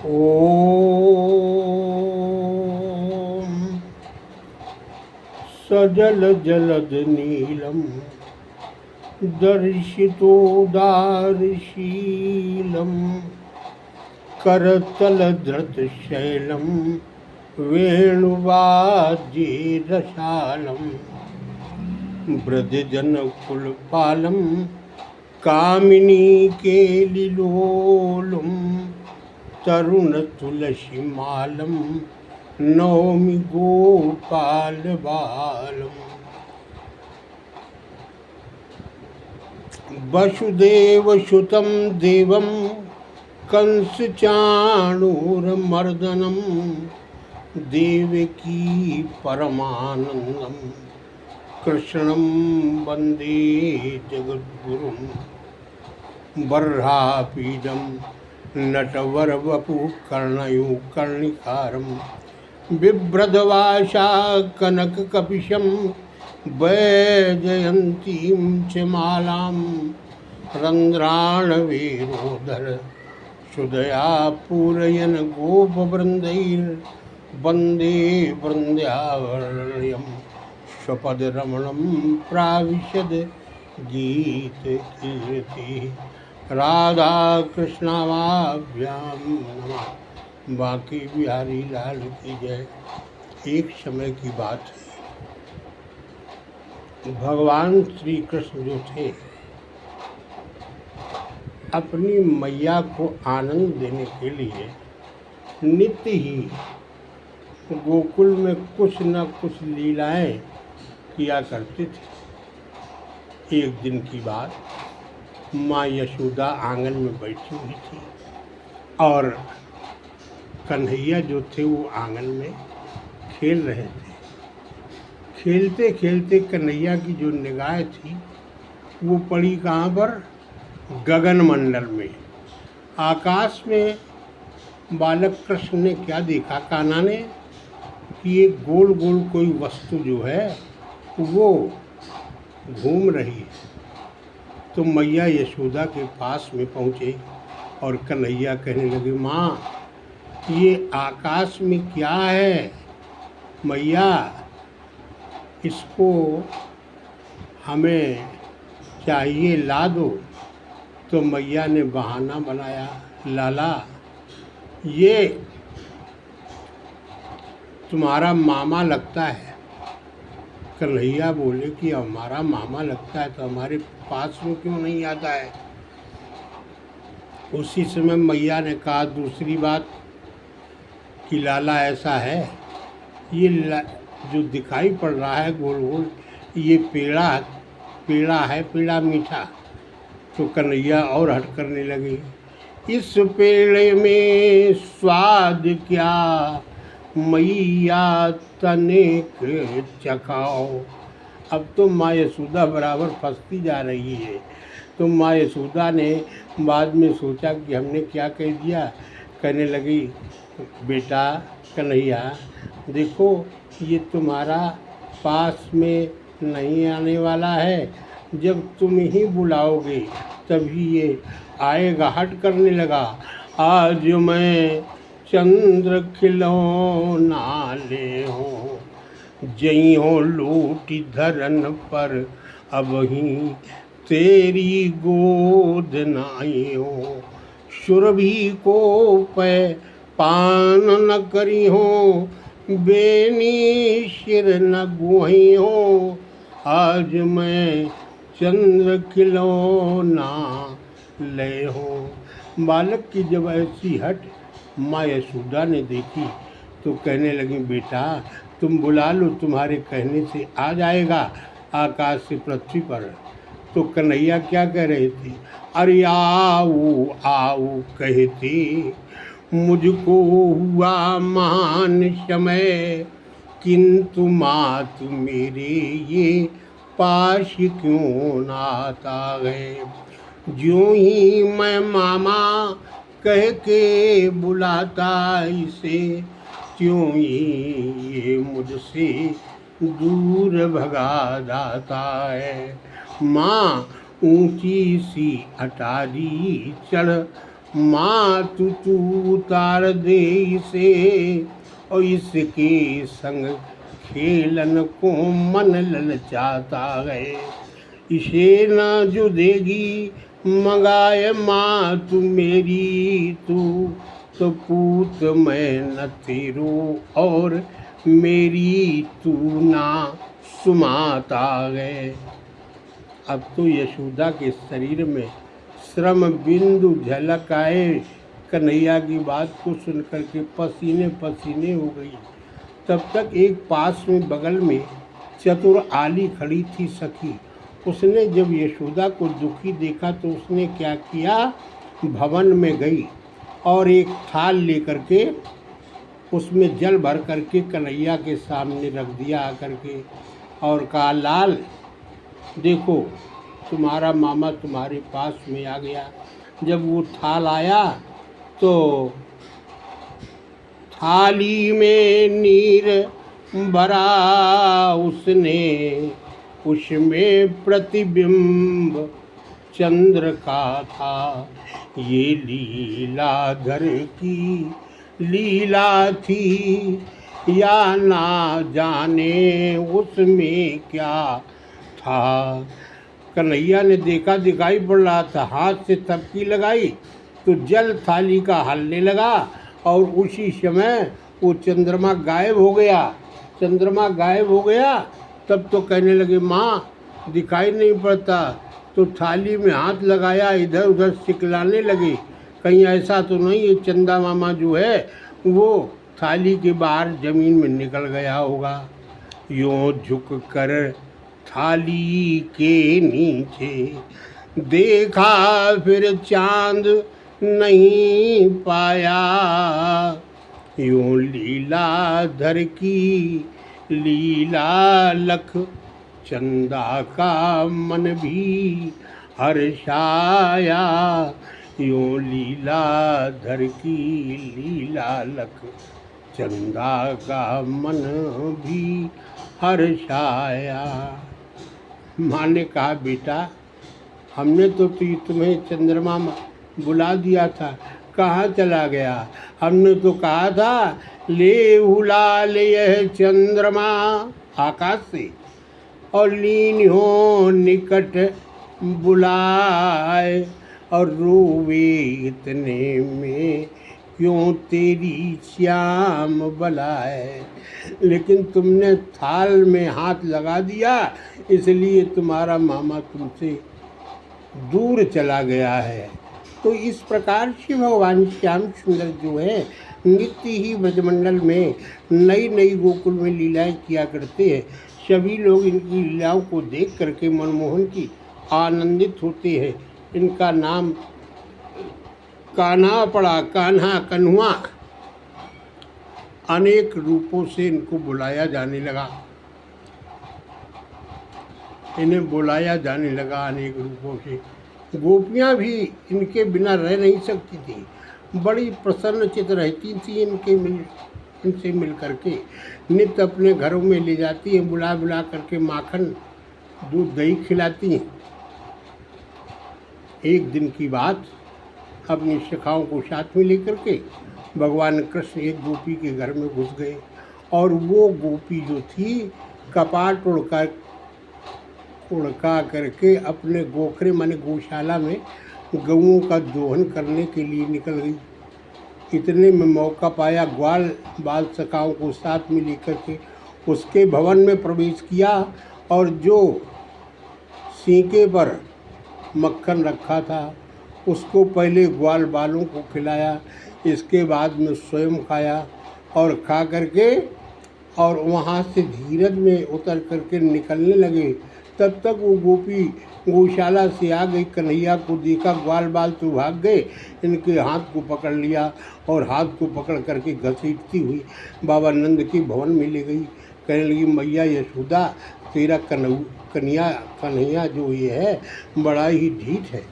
ॐ सजलजलदनीलं दर्शितोदारशीलं करतलधृतशैलं वेणुवाद्यरसालं व्रजजनकुलपालं कामिनीकेलिलोलं तरुणतुलसीमालं नौमि गोपालबालम्। वसुदेवसुतं देवं कंसचाणूरमर्दनं देवकी परमानन्दं कृष्णं वन्दे जगद्गुरुं। वर्हापीडं नटवरवपुः कर्णयो कर्णिकारं बिभ्रदवासा कनककपिशं वैजयन्तीं च मालां रन्ध्राणवेरोदर सुदया पूरयन् गोपवृन्दैर्वन्दे वृन्दावनम् स्वपदरमणं प्राविशद गीतकीर्तिः। राधाकृष्णाभ्यां नमः। बांके बिहारी लाल की जय। एक समय की बात है, भगवान श्री कृष्ण जो थे अपनी मैया को आनंद देने के लिए नित्य ही गोकुल में कुछ न कुछ लीलाएं किया करते थे। एक दिन की बात, माँ यशोदा आंगन में बैठी हुई थी और कन्हैया जो थे वो आंगन में खेल रहे थे। खेलते खेलते कन्हैया की जो निगाह थी वो पड़ी कहाँ पर? गगन मंडल में। आकाश में बालक कृष्ण ने क्या देखा, कान्हा ने, कि एक गोल गोल कोई वस्तु जो है वो घूम रही है। तो मैया यशोदा के पास में पहुँचे और कन्हैया कहने लगे, माँ ये आकाश में क्या है? मैया इसको हमें चाहिए, ला दो। तो मैया ने बहाना बनाया, लाला ये तुम्हारा मामा लगता है। कन्हैया बोले कि हमारा मामा लगता है तो हमारे पास में क्यों नहीं आता है? उसी समय मैया ने कहा दूसरी बात कि लाला ऐसा है, ये जो दिखाई पड़ रहा है गोल गोल, ये पेड़ा है, पेड़ा मीठा। तो कन्हैया और हट करने लगे, इस पेड़े में स्वाद क्या मैया तनिक चखाओ। अब तो माँ यशोदा बराबर फंसती जा रही है। तो माँ यशोदा ने बाद में सोचा कि हमने क्या कह दिया। कहने लगी, बेटा कन्हैया देखो ये तुम्हारा पास में नहीं आने वाला है, जब तुम ही बुलाओगे तभी ये आएगा। हट करने लगा, आज मैं चंद्र खिलौना ले हो, जई हो लूटी धरन पर, अब ही तेरी गोद नाई हो। सुरभि को पै पान न करी हो, बेनी सिर न गुही हो, आज मैं चंद्र खिलौना ले हो। बालक की जब ऐसी हट माँ यशोदा ने देखी तो कहने लगी, बेटा तुम बुला लो, तुम्हारे कहने से आ जाएगा आकाश से पृथ्वी पर। तो कन्हैया क्या कह रहे थे, अरे आओ आओ कहते, मुझको हुआ महान समय, किंतु मात मेरे ये पास क्यों नाता है। ज्यों ही मैं मामा कह के बुलाता इसे, त्यों ही ये मुझसे दूर भगा जाता है। माँ ऊंची सी अटारी चढ़ माँ तू उतार दे इसे और इसके संग खेलन को मन ललचाता है। इसे ना जो देगी मंगाए माँ तू मेरी, तू तो पूत मैं न तेरो और मेरी तू ना सुमाता गए। अब तो यशोदा के शरीर में श्रम बिंदु झलक आए। कन्हैया की बात को सुनकर के पसीने पसीने हो गई। तब तक एक पास में बगल में चतुर आली खड़ी थी सखी। उसने जब यशोदा को दुखी देखा तो उसने क्या किया, भवन में गई और एक थाल लेकर के उसमें जल भर करके कन्हैया के सामने रख दिया आकर के और कहा, लाल देखो तुम्हारा मामा तुम्हारे पास में आ गया। जब वो थाल आया तो थाली में नीर भरा उसने, उसमें प्रतिबिंब चंद्र का था। ये लीलाधर की लीला थी या ना जाने उसमें क्या था। कन्हैया ने देखा दिखाई पड़ रहा था, हाथ से तपकी लगाई तो जल थाली का हलने लगा और उसी समय वो चंद्रमा गायब हो गया। चंद्रमा गायब हो गया तब तो कहने लगे, माँ दिखाई नहीं पड़ता। तो थाली में हाथ लगाया, इधर उधर सिकलाने लगे, कहीं ऐसा तो नहीं है चंदा मामा जो है वो थाली के बाहर जमीन में निकल गया होगा। यूँ झुक कर थाली के नीचे देखा फिर चांद नहीं पाया। यूँ लीलाधर की लीला लख चंदा का मन भी हर्षाया। यूँ लीलाधर की लीला लख चंदा का मन भी हर्षाया। माँ ने कहा, बेटा हमने तो तुम्हें चंद्रमा बुला दिया था, कहाँ चला गया? हमने तो कहा था ले उलाल यह चंद्रमा आकाश से और लीन हो निकट बुलाए और रोवे इतने में क्यों तेरी श्याम बलाए। लेकिन तुमने थाल में हाथ लगा दिया इसलिए तुम्हारा मामा तुमसे दूर चला गया है। तो इस प्रकार से भगवान श्याम सुंदर जो है नित्य ही ब्रजमंडल में नई नई गोकुल में लीलाएं किया करते हैं। सभी लोग इनकी लीलाओं को देख करके मनमोहन की आनंदित होते हैं। इनका नाम कान्हा पड़ा, कान्हा कन्हुआ, अनेक रूपों से इनको बुलाया जाने लगा। इन्हें बुलाया जाने लगा अनेक रूपों से। गोपियाँ भी इनके बिना रह नहीं सकती थी, बड़ी प्रसन्न चित रहती थी इनसे मिल करके। नित्य अपने घरों में ले जाती हैं, बुला बुला करके माखन दूध दही खिलाती हैं। एक दिन की बात, अपनी शिखाओं को साथ में लेकर के भगवान कृष्ण एक गोपी के घर में घुस गए और वो गोपी जो थी कपाट उड़का करके अपने गोखरे माने गौशाला में गऊओं का दोहन करने के लिए निकल गई। इतने में मौका पाया, ग्वाल बाल सखाओं को साथ में लेकर के उसके भवन में प्रवेश किया और जो सीके पर मक्खन रखा था उसको पहले ग्वाल बालों को खिलाया, इसके बाद में स्वयं खाया और खा करके और वहाँ से धीरज में उतर करके निकलने लगे। तब तक वो गोपी गौशाला से आ गई, कन्हैया को देखा, ग्वाल बाल तो भाग गए, इनके हाथ को पकड़ लिया और हाथ को पकड़ करके घसीटती हुई बाबा नंद के भवन में ले गई। कहने लगी, मैया यशोदा तेरा कन्हैया जो ये है बड़ा ही ढीठ है,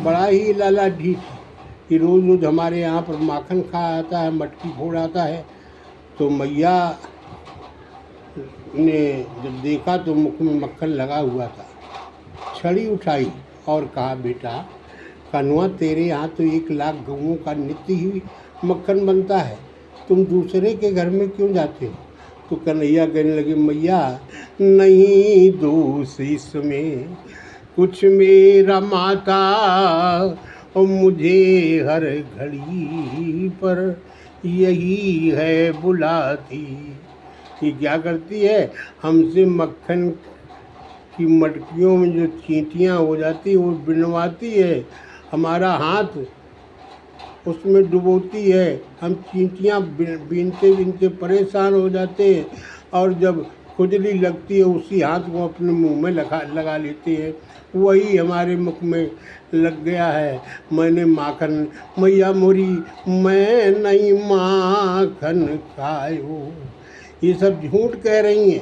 बड़ा ही लाला ढीठ है। कि रोज़ रोज़ हमारे यहाँ पर माखन खा आता है, मटकी फोड़ आता है। तो मैया ने जब देखा तो मुख में मक्खन लगा हुआ था, छड़ी उठाई और कहा, बेटा कान्हा तेरे यहाँ तो 1 लाख गऊओं का नित्य ही मक्खन बनता है, तुम दूसरे के घर में क्यों जाते हो? तो कन्हैया कहने लगे, मैया नहीं दोष इसमें कुछ मेरा माता, और मुझे हर घड़ी पर यही है बुलाती। ये क्या करती है, हमसे मक्खन की मटकियों में जो चींटियाँ हो जाती है वो बिनवाती है, हमारा हाथ उसमें डुबोती है, हम चींटियाँ बीनते बीनते परेशान हो जाते हैं, और जब खुजली लगती है उसी हाथ को अपने मुंह में लगा लेते हैं, वही हमारे मुख में लग गया है। मैंने माखन, मैया मोरी मैं नहीं माखन खायो। ये सब झूठ कह रही हैं,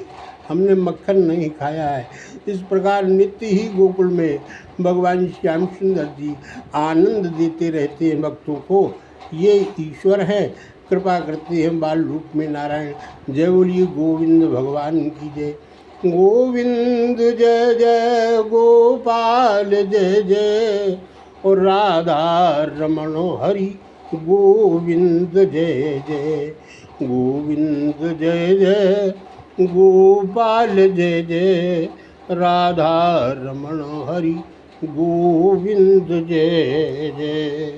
हमने मक्खन नहीं खाया है। इस प्रकार नित्य ही गोकुल में भगवान श्याम सुंदर जी आनंद देते रहते हैं भक्तों को। ये ईश्वर है, कृपा करते हैं बाल रूप में नारायण। जय बोलिए गोविंद भगवान की जय। गोविंद जय जय गोपाल जय जय, और राधा रमण हरि गोविंद जय जय। गोविंद जय जय गोपाल जय जय, राधा रमण हरि गोविंद जय जय।